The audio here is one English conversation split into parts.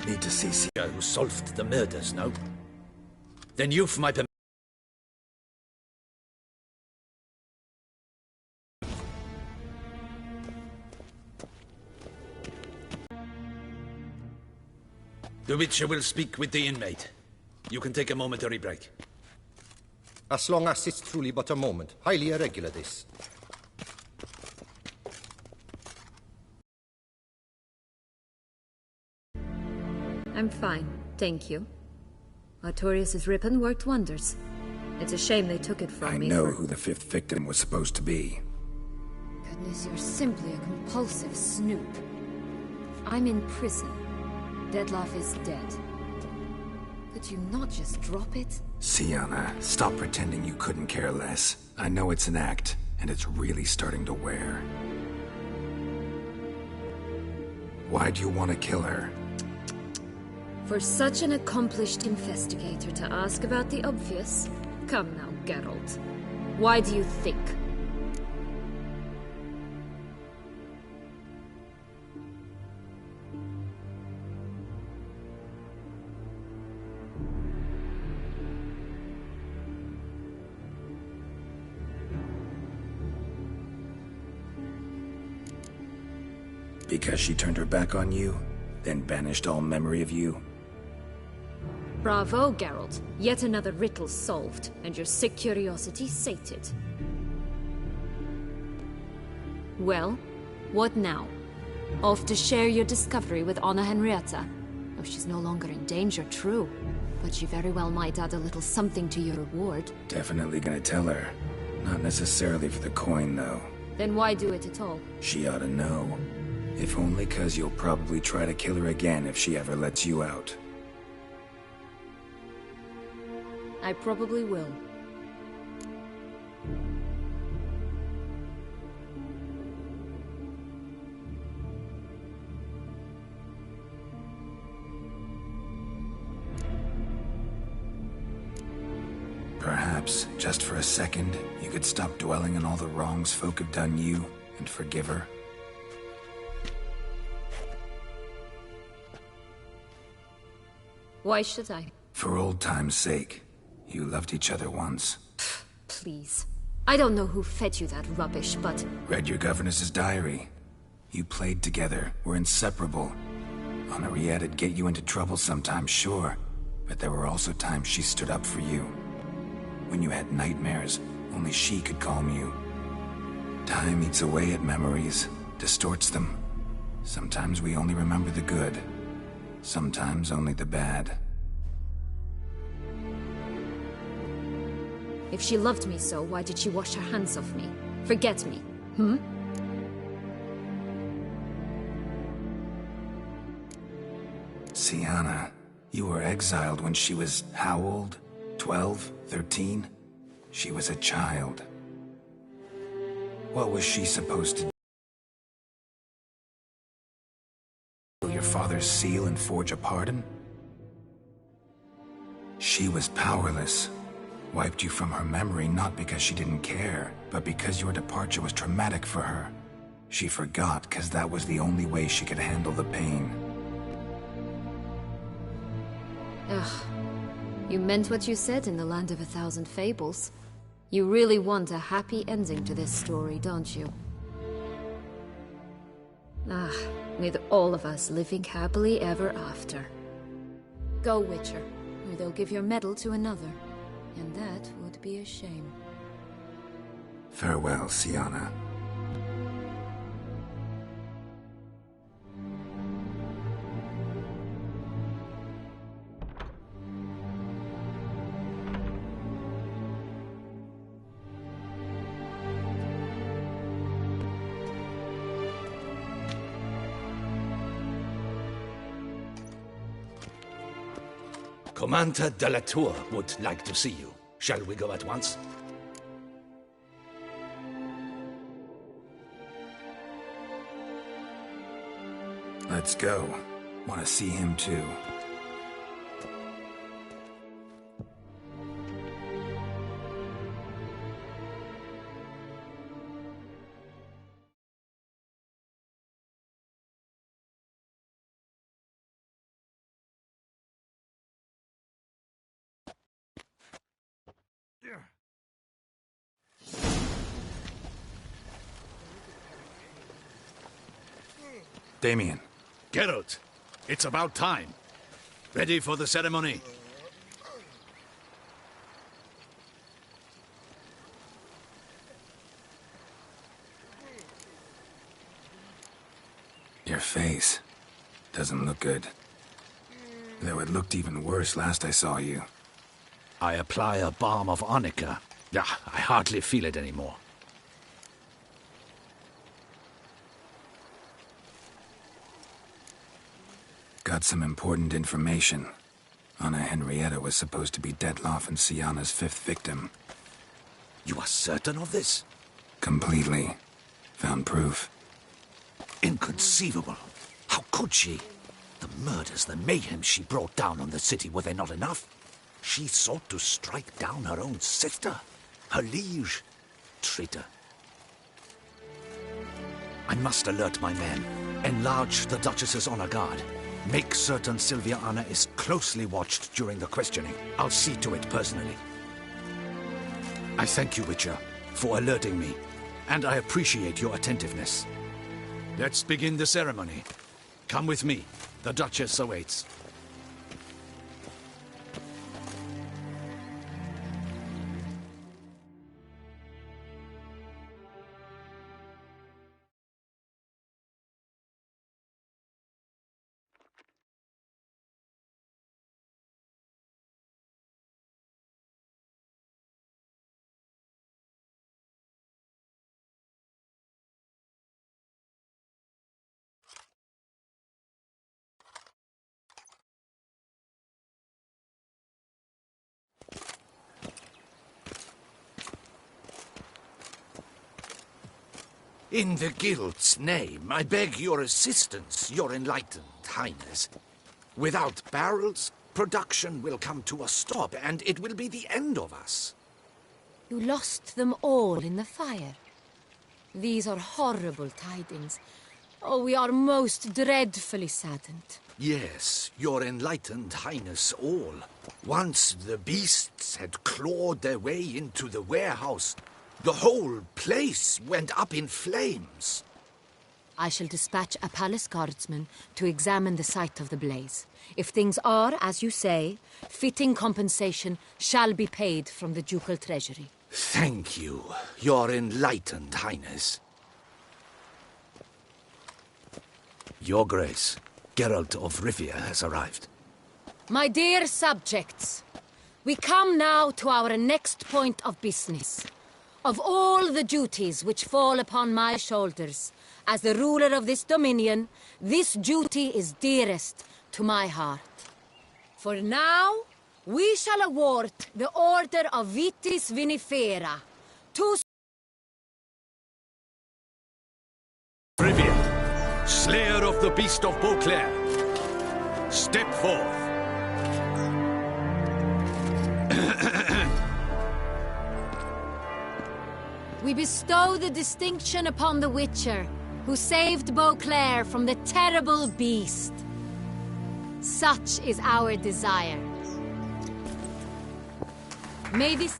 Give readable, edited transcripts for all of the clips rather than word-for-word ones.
Need to see Who solved the murders, no? Then you've my permission. The Witcher will speak with the inmate. You can take a momentary break. As long as it's truly but a moment. Highly irregular, this. I'm fine, thank you. Artorius' ribbon worked wonders. It's a shame they took it from me. I know who the fifth victim was supposed to be. Goodness, you're simply a compulsive snoop. I'm in prison. Detlef is dead. Could you not just drop it? Sienna, stop pretending you couldn't care less. I know it's an act, and it's really starting to wear. Why do you want to kill her? For such an accomplished investigator to ask about the obvious? Come now, Geralt. Why do you think? Because she turned her back on you, then banished all memory of you? Bravo, Geralt. Yet another riddle solved, and your sick curiosity sated. Well, what now? Off to share your discovery with Anna Henrietta? Oh, she's no longer in danger, true. But she very well might add a little something to your reward. Definitely gonna tell her. Not necessarily for the coin, though. Then why do it at all? She ought to know. If only 'cause you'll probably try to kill her again if she ever lets you out. I probably will. Perhaps, just for a second, you could stop dwelling on all the wrongs folk have done you and forgive her. Why should I? For old time's sake. You loved each other once. Please. I don't know who fed you that rubbish, but... Read your governess's diary. You played together, were inseparable. Henriette'd get you into trouble sometimes, sure. But there were also times she stood up for you. When you had nightmares, only she could calm you. Time eats away at memories, distorts them. Sometimes we only remember the good. Sometimes only the bad. If she loved me so, why did she wash her hands off me? Forget me, hmm? Sienna, you were exiled when she was how old? 12? 13? She was a child. What was she supposed to do? Your father's seal and forge a pardon? She was powerless. Wiped you from her memory not because she didn't care, but because your departure was traumatic for her. She forgot because that was the only way she could handle the pain. Ugh. You meant what you said in the Land of a Thousand Fables. You really want a happy ending to this story, don't you? Ah, with all of us living happily ever after. Go, Witcher, or they'll give your medal to another. And that would be a shame. Farewell, Sienna. Commander de la Tour would like to see you. Shall we go at once? Let's go. Want to see him too. Damien. Geralt, it's about time. Ready for the ceremony? Your face doesn't look good. Though it looked even worse last I saw you. I apply a balm of arnica. Yeah, I hardly feel it anymore. Got some important information. Anna Henrietta was supposed to be Detloff and Syanna's 5th victim. You are certain of this? Completely. Found proof. Inconceivable. How could she? The murders, the mayhem she brought down on the city, were they not enough? She sought to strike down her own sister, her liege. Traitor. I must alert my men. Enlarge the Duchess's honor guard. Make certain Sylvia Anna is closely watched during the questioning. I'll see to it personally. I thank you, Witcher, for alerting me, and I appreciate your attentiveness. Let's begin the ceremony. Come with me. The Duchess awaits. In the Guild's name, I beg your assistance, your enlightened highness. Without barrels, production will come to a stop, and it will be the end of us. You lost them all in the fire. These are horrible tidings. Oh, we are most dreadfully saddened. Yes, your enlightened highness all. Once the beasts had clawed their way into the warehouse, the whole place went up in flames. I shall dispatch a palace guardsman to examine the site of the blaze. If things are, as you say, fitting compensation shall be paid from the ducal treasury. Thank you, your enlightened highness. Your Grace, Geralt of Rivia has arrived. My dear subjects, we come now to our next point of business. Of all the duties which fall upon my shoulders, as the ruler of this dominion, this duty is dearest to my heart. For now, we shall award the Order of Vitis Vinifera to Rivia, slayer of the beast of Beauclair, step forth. We bestow the distinction upon the Witcher, who saved Beauclair from the terrible beast. Such is our desire. May this...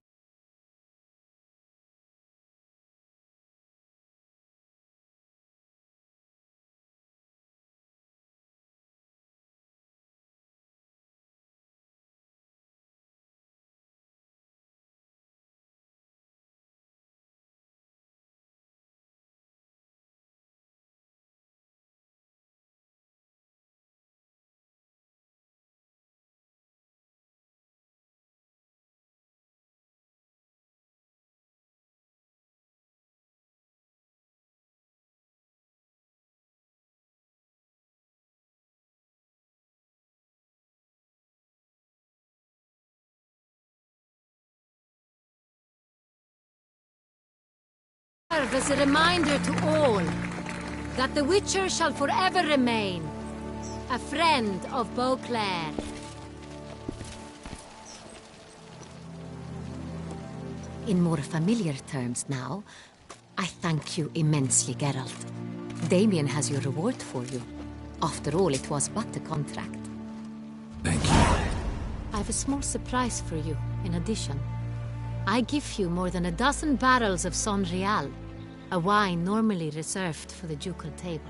serve as a reminder to all that the Witcher shall forever remain a friend of Beauclair. In more familiar terms now, I thank you immensely, Geralt. Damien has your reward for you. After all, it was but a contract. Thank you. I have a small surprise for you, in addition. I give you more than a dozen barrels of Son Real, a wine normally reserved for the ducal table.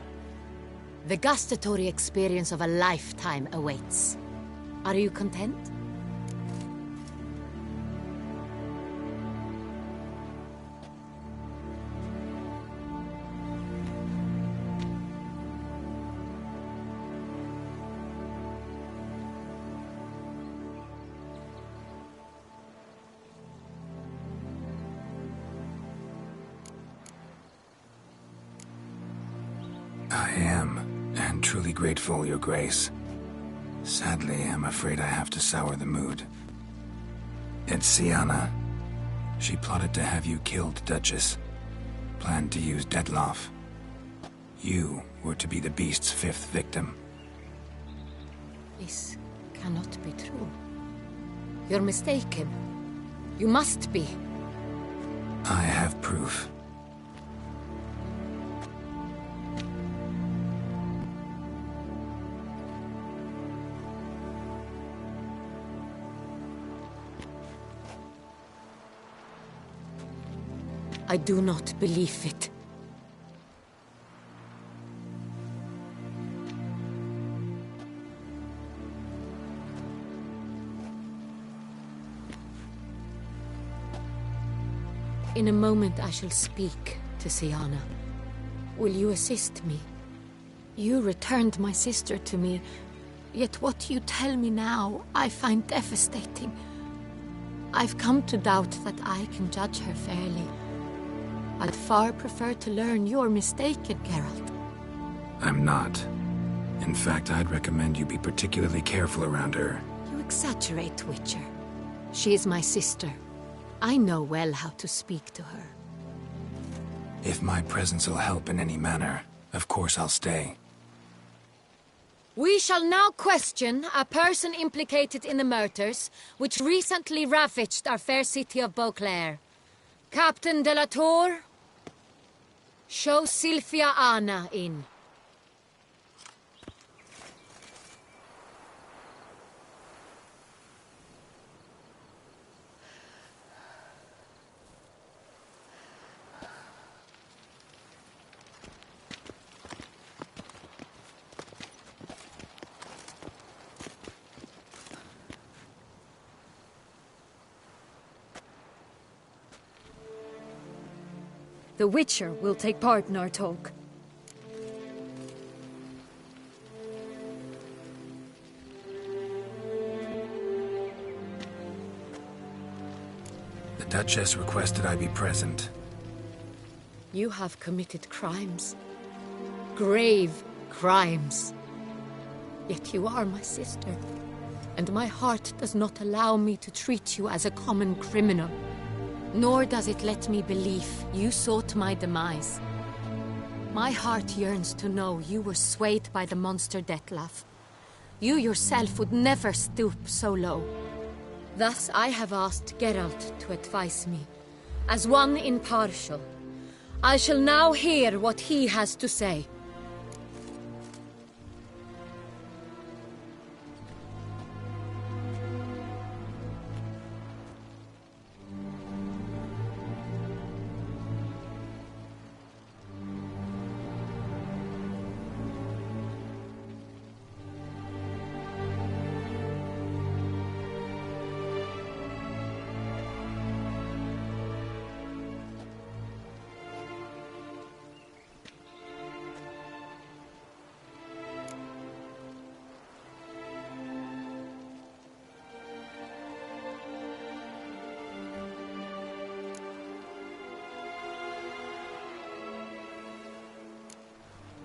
The gustatory experience of a lifetime awaits. Are you content? I am, and truly grateful, Your Grace. Sadly, I'm afraid I have to sour the mood. It's Sienna. She plotted to have you killed, Duchess. Planned to use Detloff. You were to be the beast's 5th victim. This cannot be true. You're mistaken. You must be. I have proof. I do not believe it. In a moment I shall speak to Sienna. Will you assist me? You returned my sister to me, yet what you tell me now I find devastating. I've come to doubt that I can judge her fairly. I'd far prefer to learn you're mistaken, Geralt. I'm not. In fact, I'd recommend you be particularly careful around her. You exaggerate, Witcher. She is my sister. I know well how to speak to her. If my presence will help in any manner, of course I'll stay. We shall now question a person implicated in the murders which recently ravaged our fair city of Beauclair. Captain de la Tour, show Sylvia Anna in. The Witcher will take part in our talk. The Duchess requested I be present. You have committed crimes. Grave crimes. Yet you are my sister, and my heart does not allow me to treat you as a common criminal. Nor does it let me believe you sought my demise. My heart yearns to know you were swayed by the monster Detlaff. You yourself would never stoop so low. Thus I have asked Geralt to advise me, as one impartial. I shall now hear what he has to say.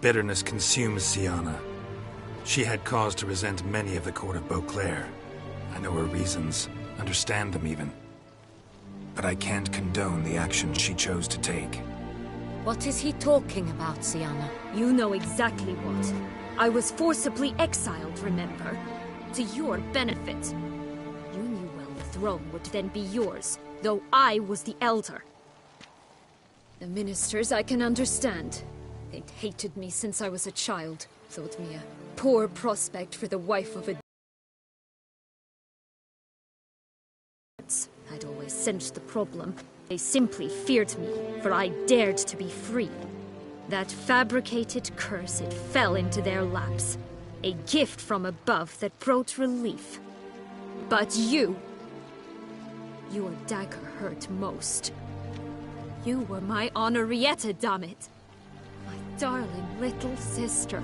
Bitterness consumes Sienna. She had cause to resent many of the court of Beauclair. I know her reasons, understand them even. But I can't condone the actions she chose to take. What is he talking about, Sienna? You know exactly what. I was forcibly exiled, remember? To your benefit. You knew well the throne would then be yours, though I was the elder. The ministers I can understand. They'd hated me since I was a child. Thought me a poor prospect for the wife of a... I'd always sensed the problem. They simply feared me, for I dared to be free. That fabricated curse, it fell into their laps. A gift from above that brought relief. But you... your dagger hurt most. You were my Henrietta, damn it. My darling little sister.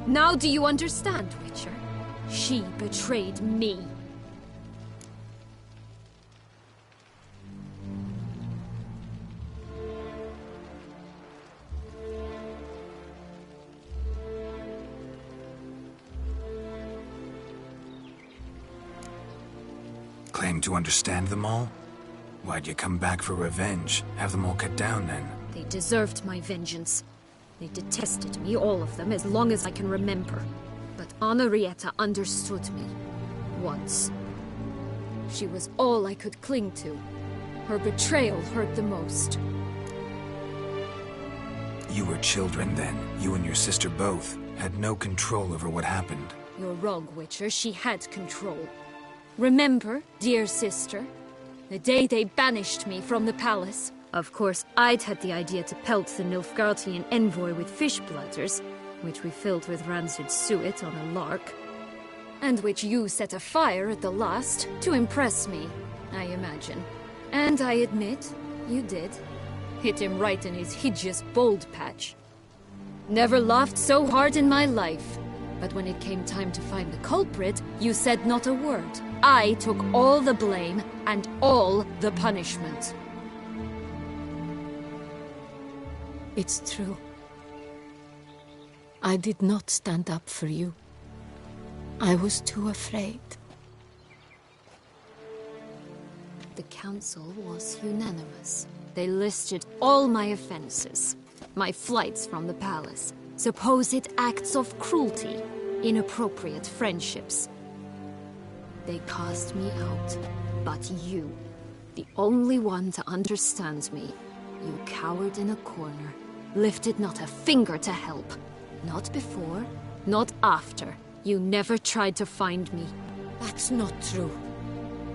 Now do you understand, Witcher? She betrayed me. Claim to understand them all? Why'd you come back for revenge? Have them all cut down, then? They deserved my vengeance. They detested me, all of them, as long as I can remember. But Henrietta understood me. Once. She was all I could cling to. Her betrayal hurt the most. You were children then. You and your sister both had no control over what happened. You're wrong, Witcher. She had control. Remember, dear sister? The day they banished me from the palace. Of course, I'd had the idea to pelt the Nilfgaardian envoy with fish bladders, which we filled with rancid suet on a lark. And which you set afire at the last, to impress me, I imagine. And I admit, you did. Hit him right in his hideous bald patch. Never laughed so hard in my life. But when it came time to find the culprit, you said not a word. I took all the blame and all the punishment. It's true. I did not stand up for you. I was too afraid. The council was unanimous. They listed all my offenses. My flights from the palace, supposed acts of cruelty, inappropriate friendships. They cast me out. But you, the only one to understand me, you cowered in a corner, lifted not a finger to help. Not before, not after. You never tried to find me. That's not true.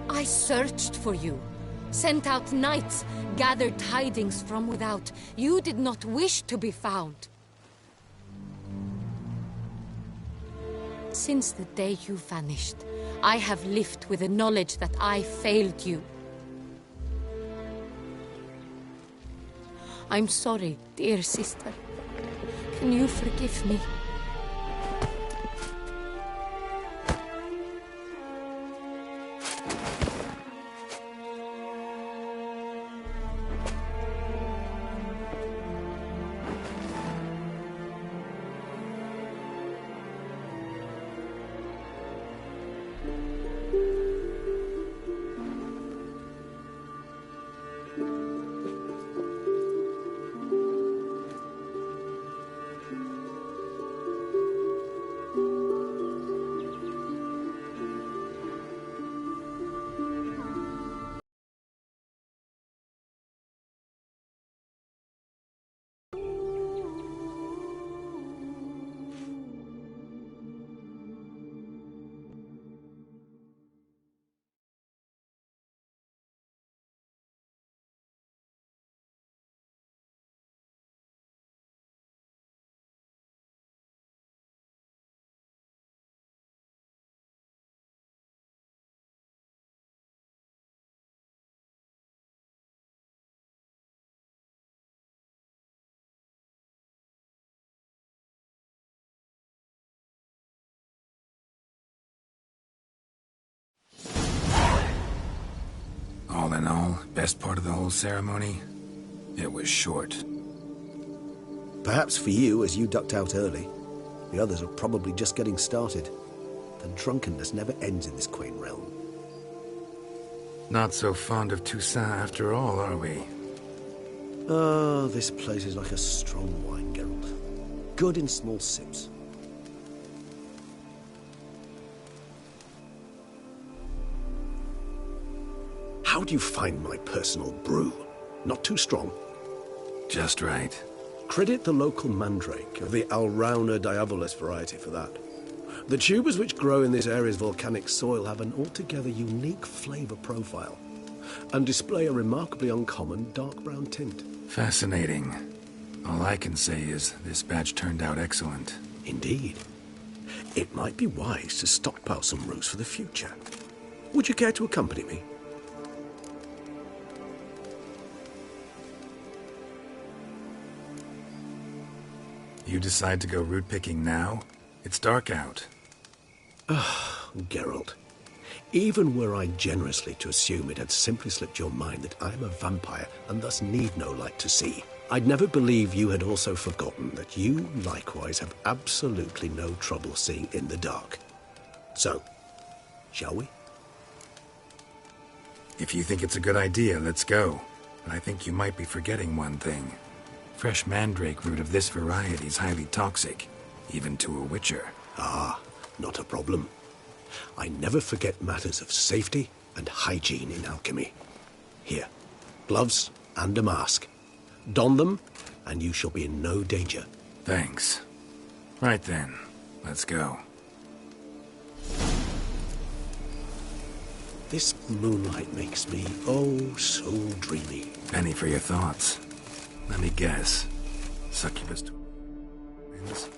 I searched for you. Sent out knights, gathered tidings from without. You did not wish to be found. Since the day you vanished, I have lived with the knowledge that I failed you. I'm sorry, dear sister. Can you forgive me? All in all, best part of the whole ceremony? It was short. Perhaps for you, as you ducked out early. The others are probably just getting started. The drunkenness never ends in this quaint realm. Not so fond of Toussaint after all, are we? Oh, this place is like a strong wine, Geralt. Good in small sips. How do you find my personal brew? Not too strong? Just right. Credit the local mandrake of the Alrauna diavolis variety for that. The tubers which grow in this area's volcanic soil have an altogether unique flavor profile and display a remarkably uncommon dark brown tint. Fascinating. All I can say is this batch turned out excellent. Indeed. It might be wise to stockpile some roots for the future. Would you care to accompany me? You decide to go root picking now? It's dark out. Geralt, even were I generously to assume it had simply slipped your mind that I am a vampire and thus need no light to see, I'd never believe you had also forgotten that you likewise have absolutely no trouble seeing in the dark. So, shall we? If you think it's a good idea, let's go. But I think you might be forgetting one thing. Fresh mandrake root of this variety is highly toxic, even to a witcher. Ah, not a problem. I never forget matters of safety and hygiene in alchemy. Here, gloves and a mask. Don them, and you shall be in no danger. Thanks. Right then, let's go. This moonlight makes me, oh, so dreamy. Penny for your thoughts. Let me guess. Succubus twins?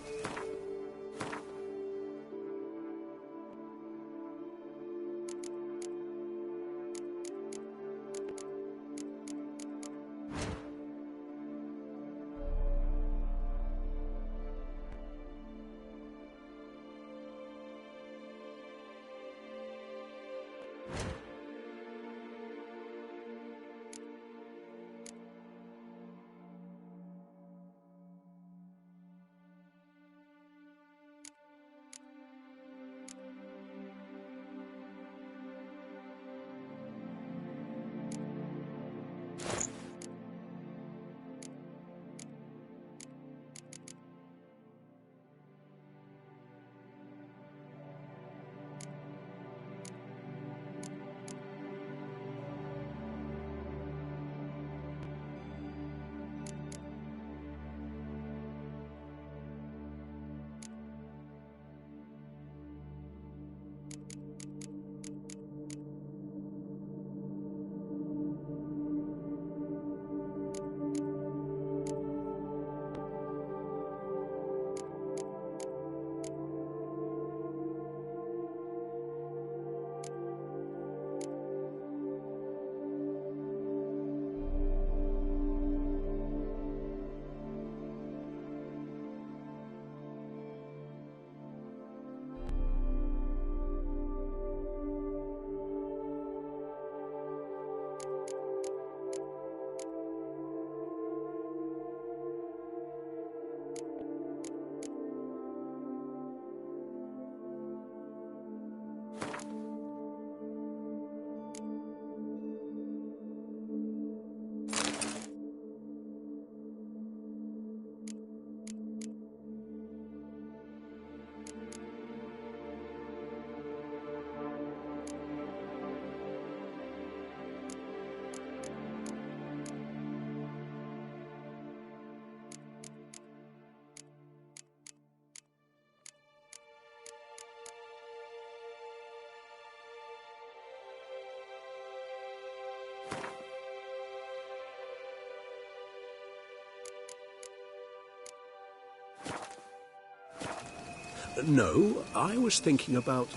No, I was thinking about,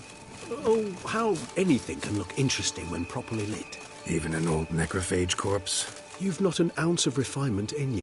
how anything can look interesting when properly lit. Even an old necrophage corpse? You've not an ounce of refinement in you.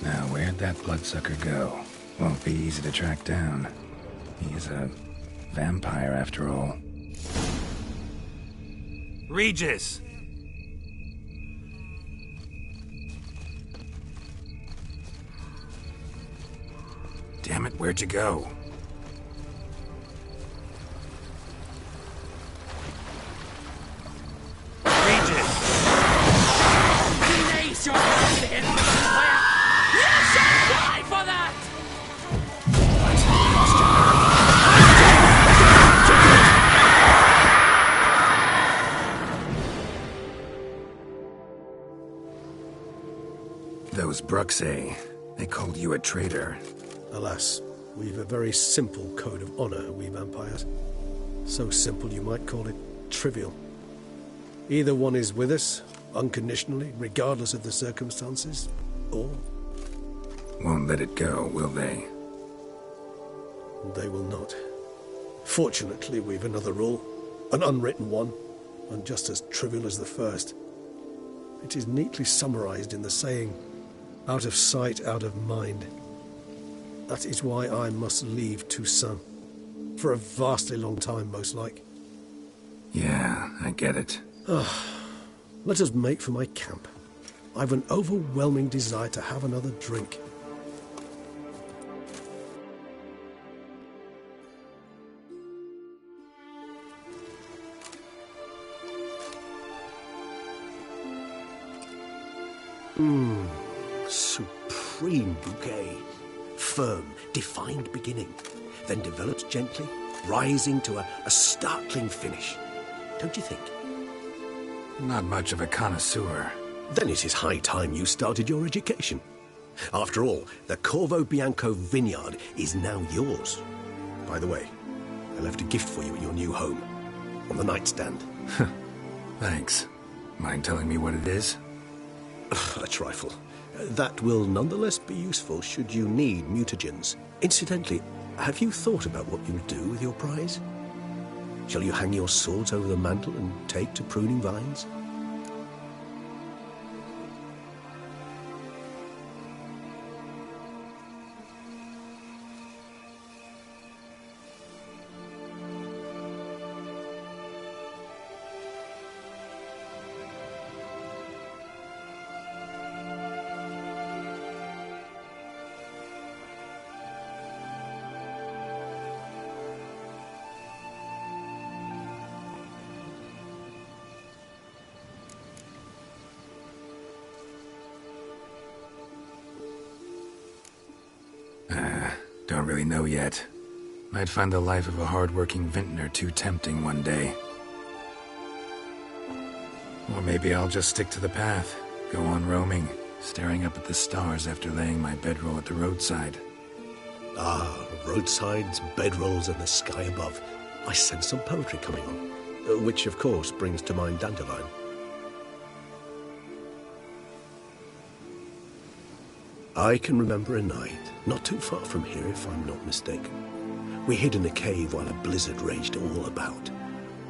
Now, where'd that bloodsucker go? Won't be easy to track down. He's a vampire, after all. Regis! Damn it, where'd you go? Regis! Place your hand in the fire! You shall die for that! Those Bruxay, they called you a traitor. Alas, we've a very simple code of honor, we vampires. So simple you might call it trivial. Either one is with us, unconditionally, regardless of the circumstances, or... Won't let it go, will they? They will not. Fortunately, we've another rule, an unwritten one, and just as trivial as the first. It is neatly summarized in the saying, out of sight, out of mind. That is why I must leave Toussaint. For a vastly long time, most like. Yeah, I get it. Let us make for my camp. I've an overwhelming desire to have another drink. Supreme bouquet. Firm, defined beginning, then develops gently, rising to a startling finish. Don't you think? Not much of a connoisseur. Then it is high time you started your education. After all, the Corvo Bianco vineyard is now yours. By the way, I left a gift for you at your new home, on the nightstand. Thanks. Mind telling me what it is? A trifle. That will nonetheless be useful should you need mutagens. Incidentally, have you thought about what you'll do with your prize? Shall you hang your swords over the mantle and take to pruning vines? Don't really know yet. Might find the life of a hard-working vintner too tempting one day. Or maybe I'll just stick to the path, go on roaming, staring up at the stars after laying my bedroll at the roadside. Ah, roadsides, bedrolls, and the sky above. I sense some poetry coming on, which of course brings to mind Dandelion. I can remember a night, not too far from here if I'm not mistaken. We hid in a cave while a blizzard raged all about.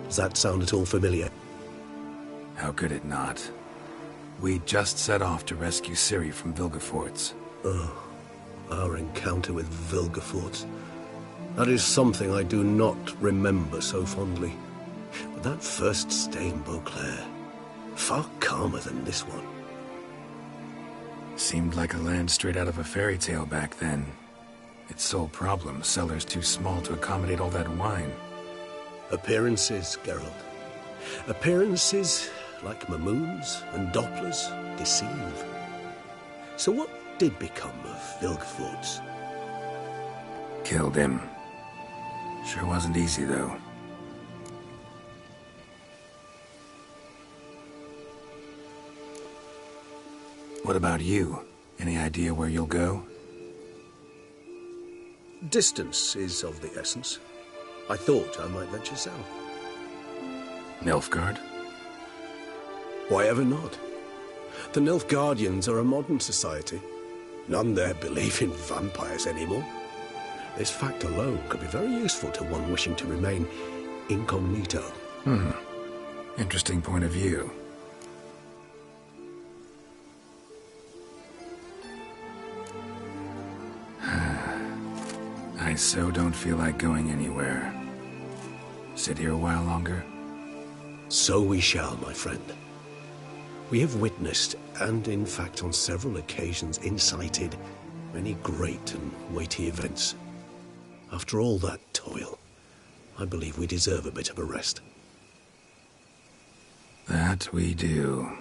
Does that sound at all familiar? How could it not? We just set off to rescue Ciri from Vilgefortz. Oh, our encounter with Vilgefortz. That is something I do not remember so fondly. But that first stay in Beauclair, far calmer than this one. Seemed like a land straight out of a fairy tale back then. Its sole problem, cellars too small to accommodate all that wine. Appearances, Geralt. Appearances, like Mamoons and Dopplers, deceive. So what did become of Vilgefortz? Killed him. Sure wasn't easy, though. What about you? Any idea where you'll go? Distance is of the essence. I thought I might venture south. Nilfgaard? Why ever not? The Nilfgaardians are a modern society. None there believe in vampires anymore. This fact alone could be very useful to one wishing to remain incognito. Interesting point of view. I so don't feel like going anywhere. Sit here a while longer? So we shall, my friend. We have witnessed, and in fact on several occasions incited, many great and weighty events. After all that toil, I believe we deserve a bit of a rest. That we do.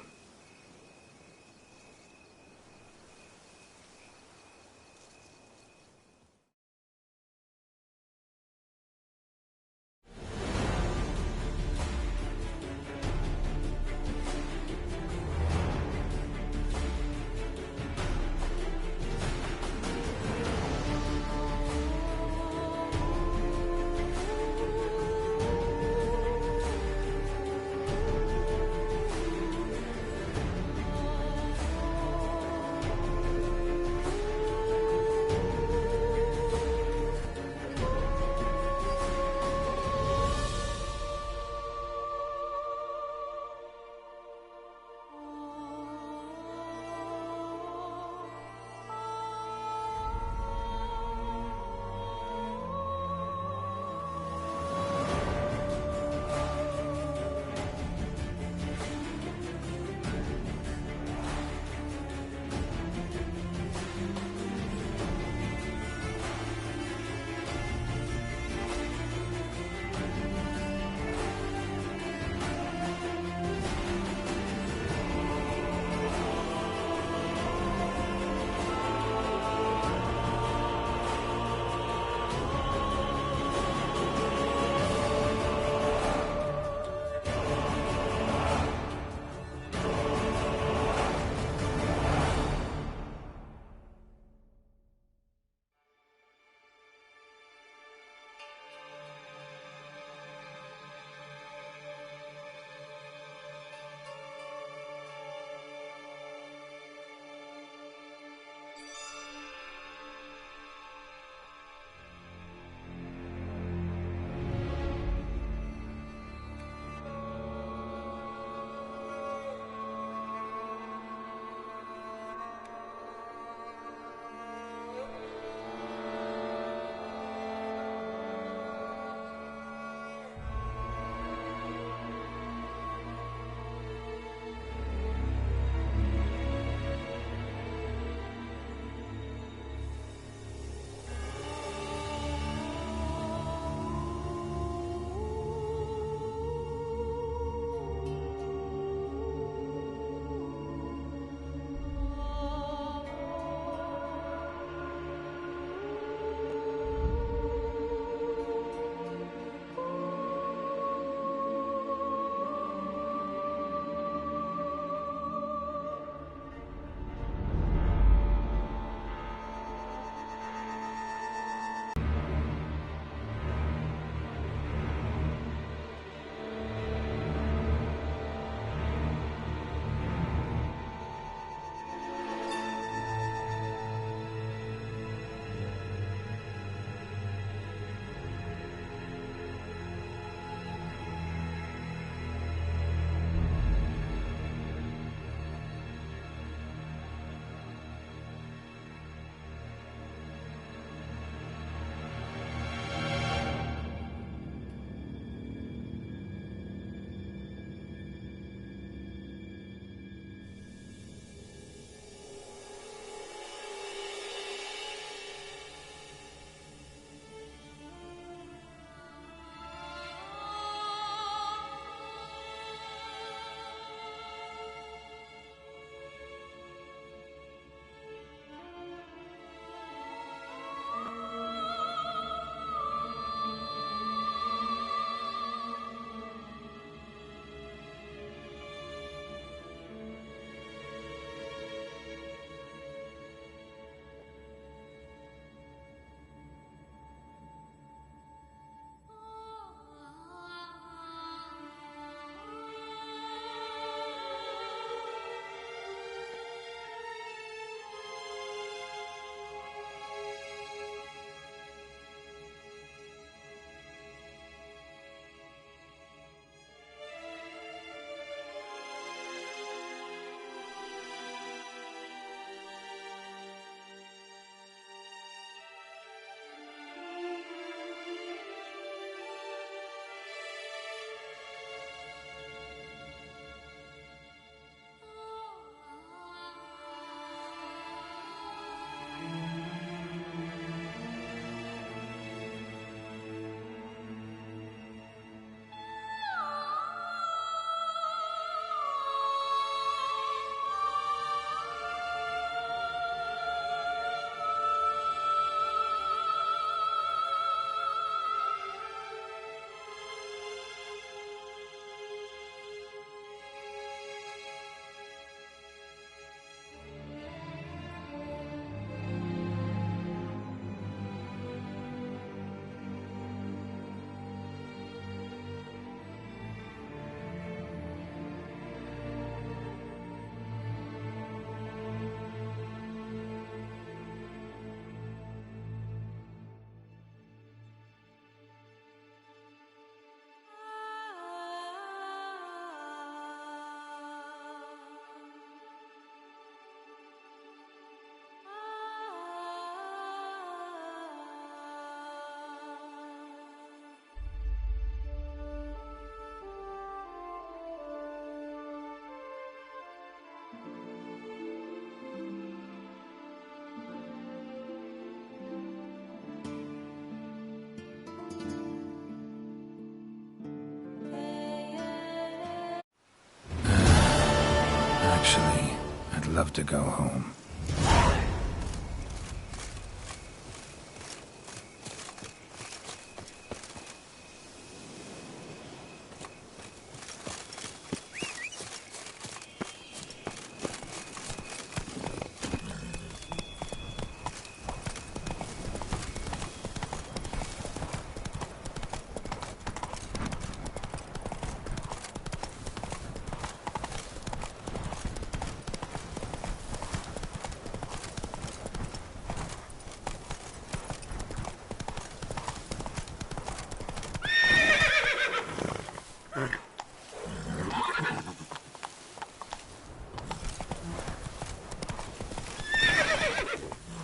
love to go home.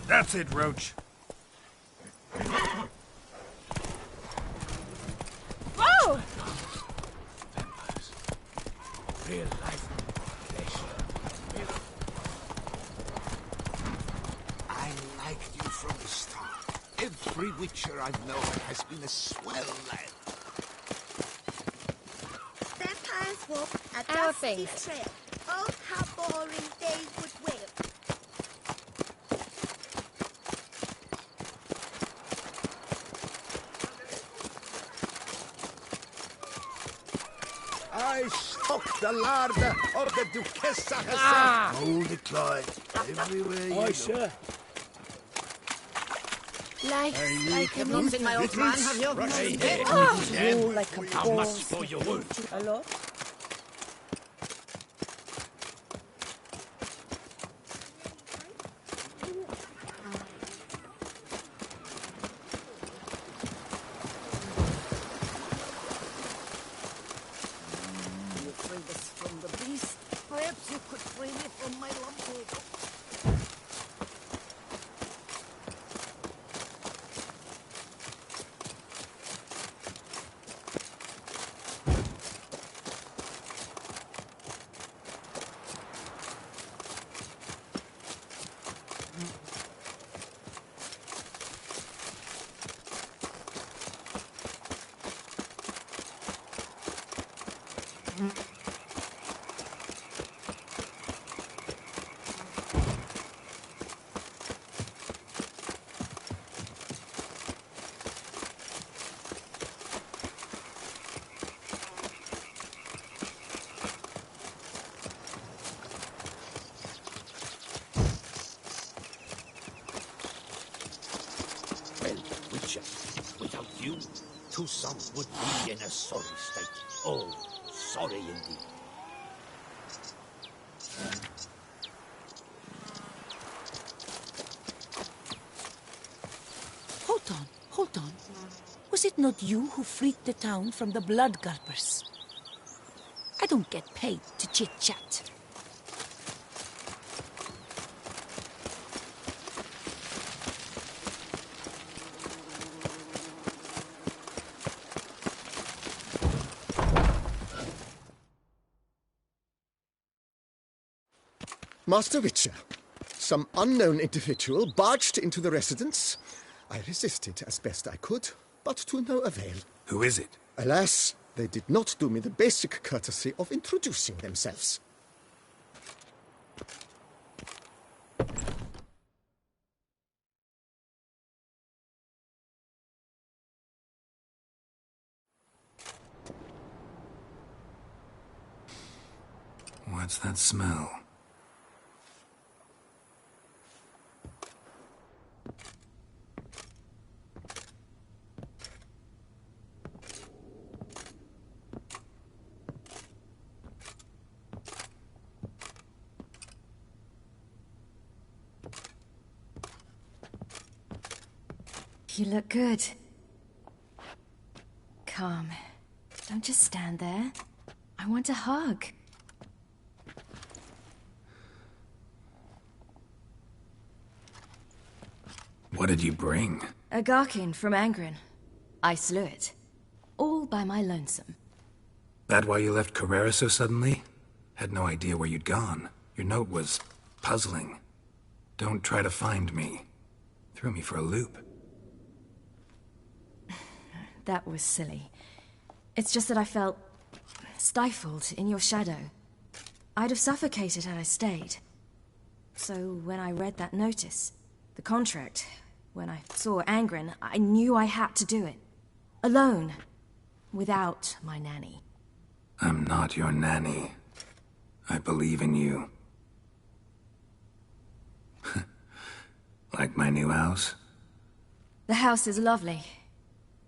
That's it, Roach. Whoa! Vampires. Real life flesh. I liked you from the start. Every Witcher I've known has been a swell lad. Vampires walk a Our dusty things. trail. Oh, how boring they would wail. I stock the larder of the Duchessa herself. Hold it, Clyde. Everywhere you go. Sir. Like You've not seen my old man, have you? Oh, like a How ball. much for your wound? A lot. You freed us from the beast. Perhaps you could free me from my lumberjack. Well, Witcher, without you, Tucson would be in a sorry state. Oh, sorry indeed. Hold on. Was it not you who freed the town from the blood gulpers? I don't get paid to chit-chat. Master Witcher, some unknown individual barged into the residence. I resisted as best I could, but to no avail. Who is it? Alas, they did not do me the basic courtesy of introducing themselves. What's that smell? You look good. Calm. Don't just stand there. I want a hug. What did you bring? A Garkin from Angren. I slew it. All by my lonesome. That why you left Carrera so suddenly? Had no idea where you'd gone. Your note was puzzling. Don't try to find me. Threw me for a loop. That was silly. It's just that I felt stifled in your shadow. I'd have suffocated had I stayed. So when I read that notice, the contract, when I saw Angren, I knew I had to do it. Alone. Without my nanny. I'm not your nanny. I believe in you. Like my new house? The house is lovely,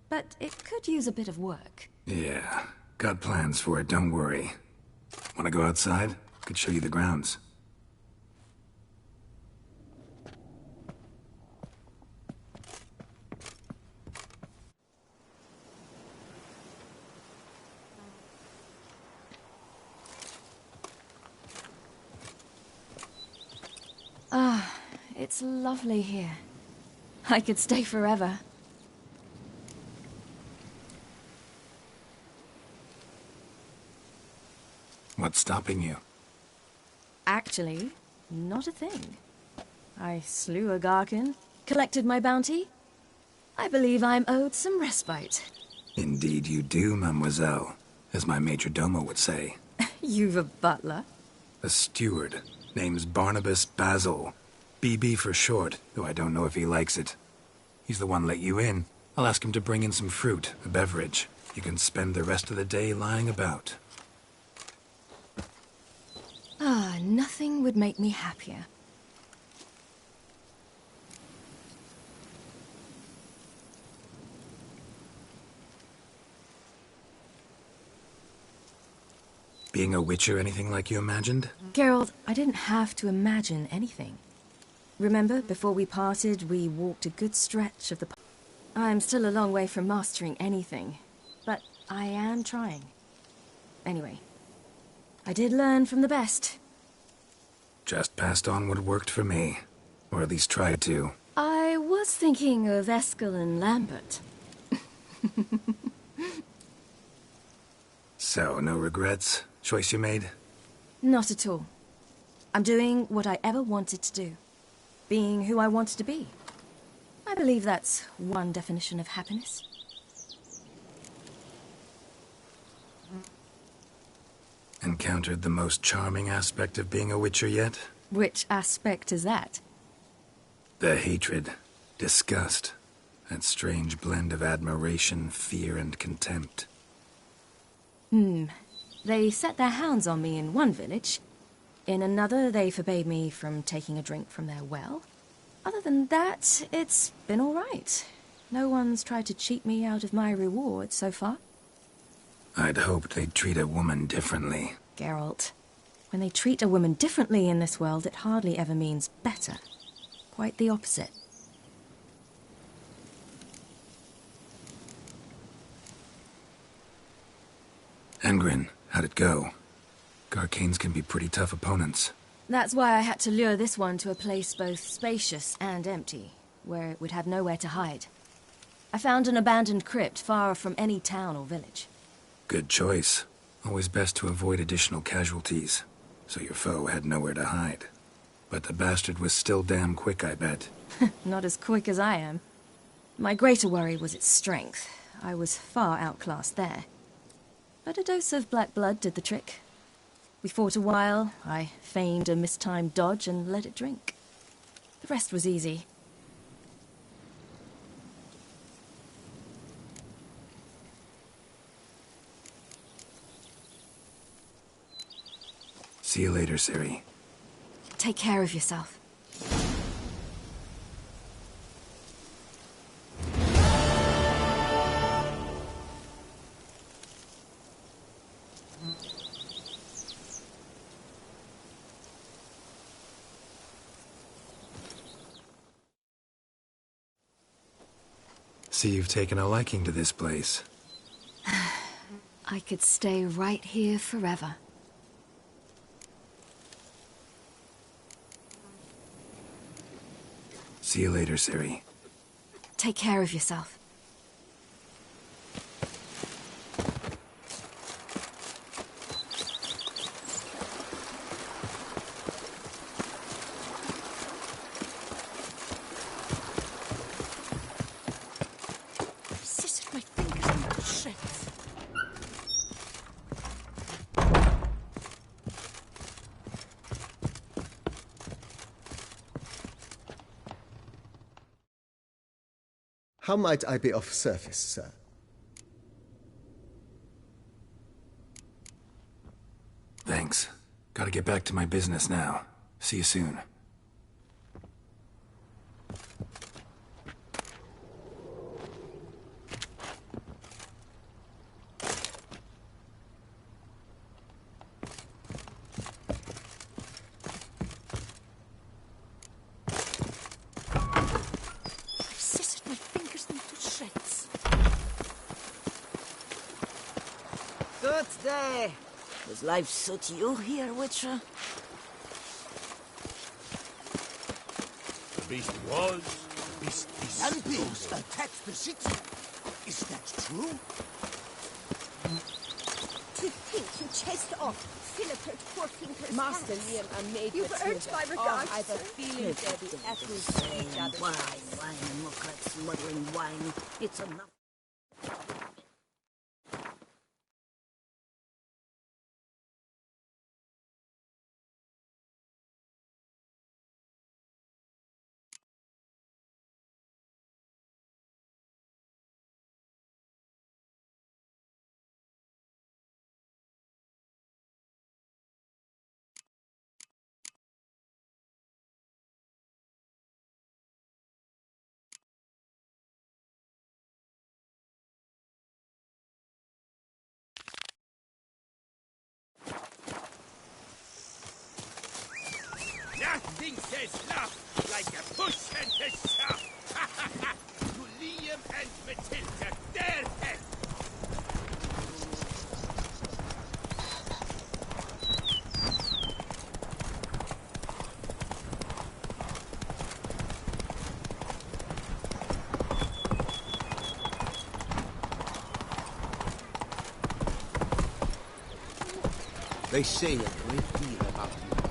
but it could use a bit of work. Yeah, got plans for it, don't worry. Wanna go outside? Could show you the grounds. Ah, it's lovely here. I could stay forever. What's stopping you? Actually, not a thing. I slew a Garkin, collected my bounty. I believe I'm owed some respite. Indeed you do, mademoiselle, as my major domo would say. You've a butler? A steward. Name's Barnabas Basil. BB for short, though I don't know if he likes it. He's the one let you in. I'll ask him to bring in some fruit, a beverage. You can spend the rest of the day lying about. Ah, nothing would make me happier. Being a witcher anything like you imagined? Geralt, I didn't have to imagine anything. Remember, before we parted, we walked a good stretch of the... I'm still a long way from mastering anything, but I am trying. Anyway, I did learn from the best. Just passed on what worked for me. Or at least tried to. I was thinking of Eskel and Lambert. So, no regrets? Choice you made? Not at all. I'm doing what I ever wanted to do. Being who I wanted to be. I believe that's one definition of happiness. Encountered the most charming aspect of being a witcher yet? Which aspect is that? The hatred, disgust, that strange blend of admiration, fear, and contempt. They set their hounds on me in one village. In another, they forbade me from taking a drink from their well. Other than that, it's been all right. No one's tried to cheat me out of my reward so far. I'd hoped they'd treat a woman differently. Geralt, when they treat a woman differently in this world, it hardly ever means better. Quite the opposite. Angren, how'd it go? Garcanes can be pretty tough opponents. That's why I had to lure this one to a place both spacious and empty, where it would have nowhere to hide. I found an abandoned crypt far from any town or village. Good choice. Always best to avoid additional casualties, so your foe had nowhere to hide. But the bastard was still damn quick, I bet. Not as quick as I am. My greater worry was its strength. I was far outclassed there. But a dose of black blood did the trick. We fought a while, I feigned a mistimed dodge and let it drink. The rest was easy. See you later, Ciri. Take care of yourself. See you've taken a liking to this place. I could stay right here forever. See you later, Ciri. Take care of yourself. Scissored my fingers into shreds. How might I be of service, sir? Thanks. Gotta get back to my business now. See you soon. I've scissored my fingers into shreds. Good day. Does life suit you here, Witcher? The beast was, the beast is. Landpigs attacked the city. Is that true? To think you chased off Philippa Portfinger's Master house. Liam and Maid You've earned my regards, I have a sir. feeling they'll be apples to each other's Wine, eyes. wine, and look like smuggling wine. It's enough. Nothing says love like a push and a shove. To Liam and Matilda, their head. They say a great deal about you.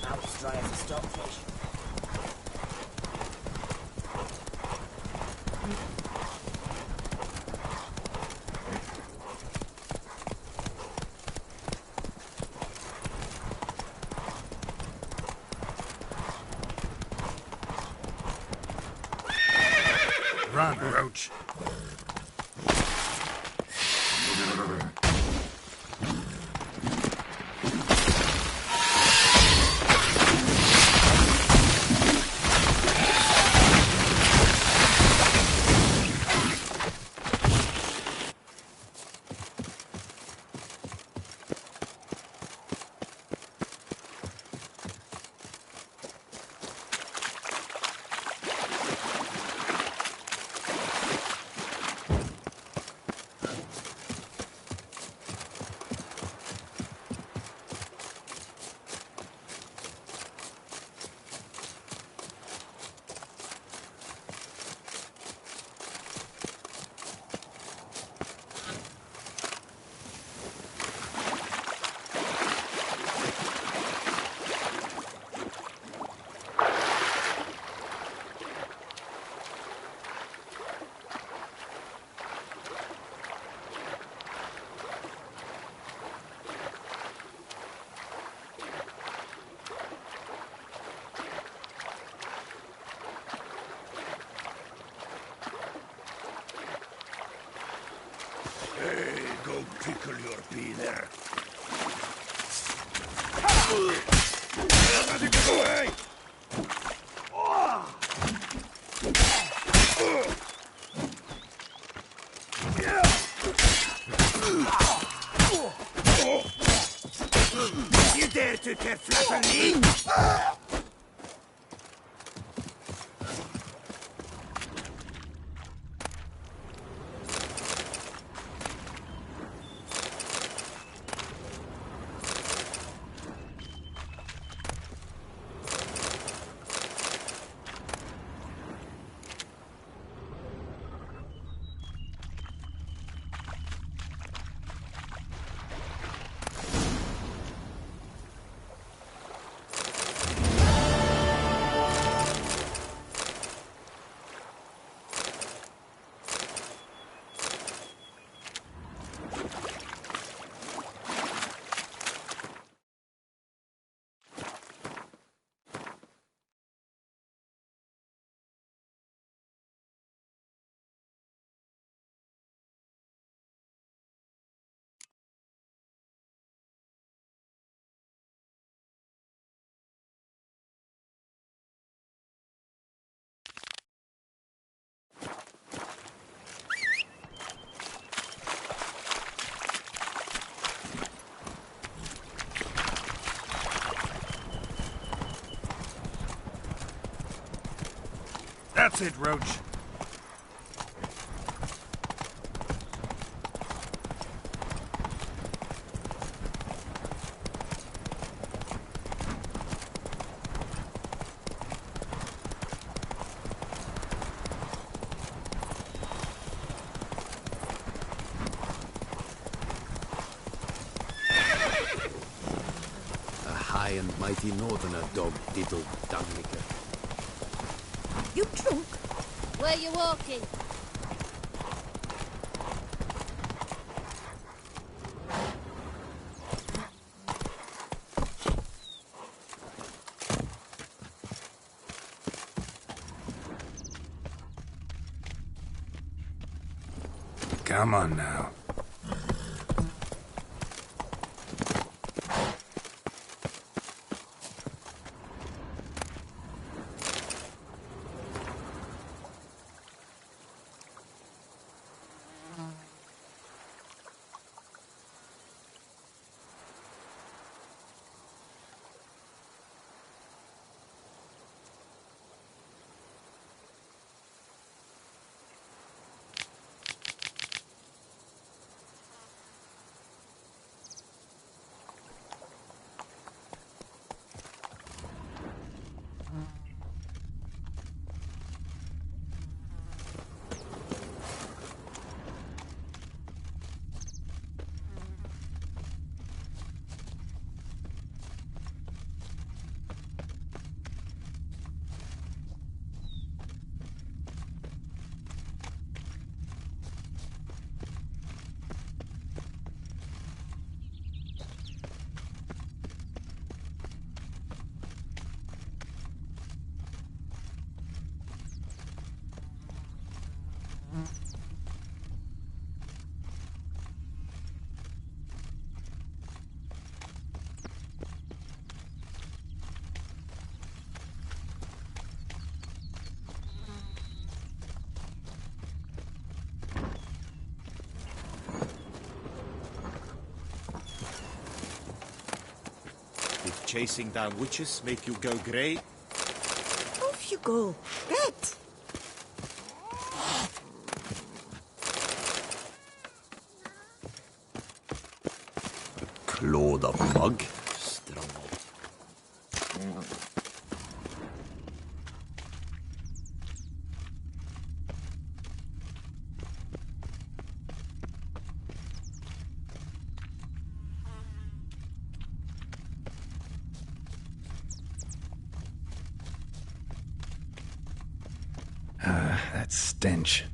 Now it's dry as a stockfish. Run, Roach. Hey, go tickle your peeler. Get away! You dare to kerfluffen me? That's it, Roach. High and mighty northerner, dog diddle dunlicker. You drunk? Where you walking? Come on now. Did chasing down witches make you go grey? Off you go. Bet. Claw the mug. Strong. That stench.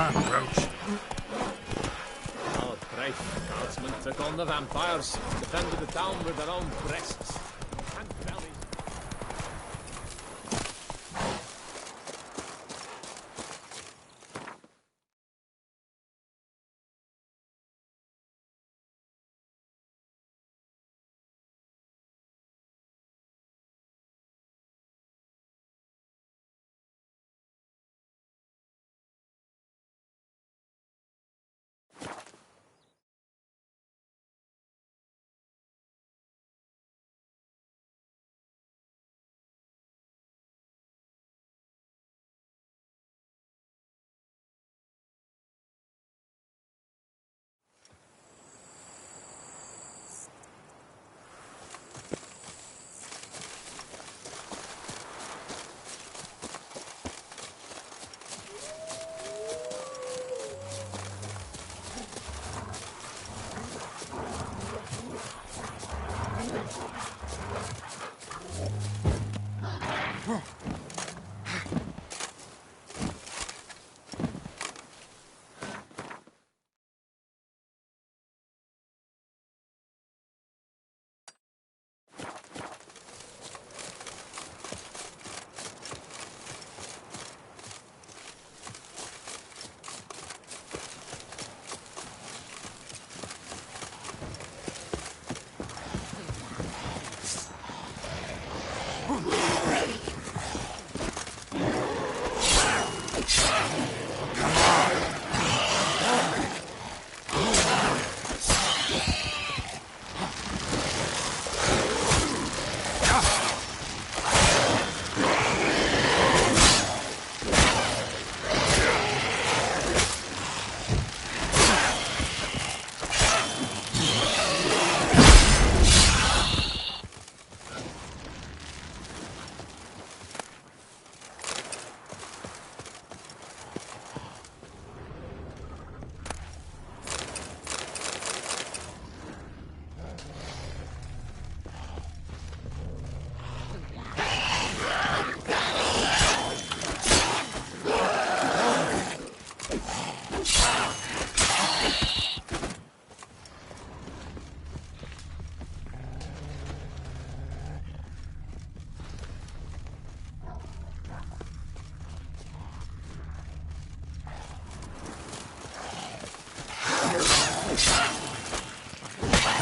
Run, Roach. Oh, great. Guardsmen took on the vampires, defended the town with their own breasts and bellies.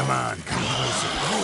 Come on, come closer.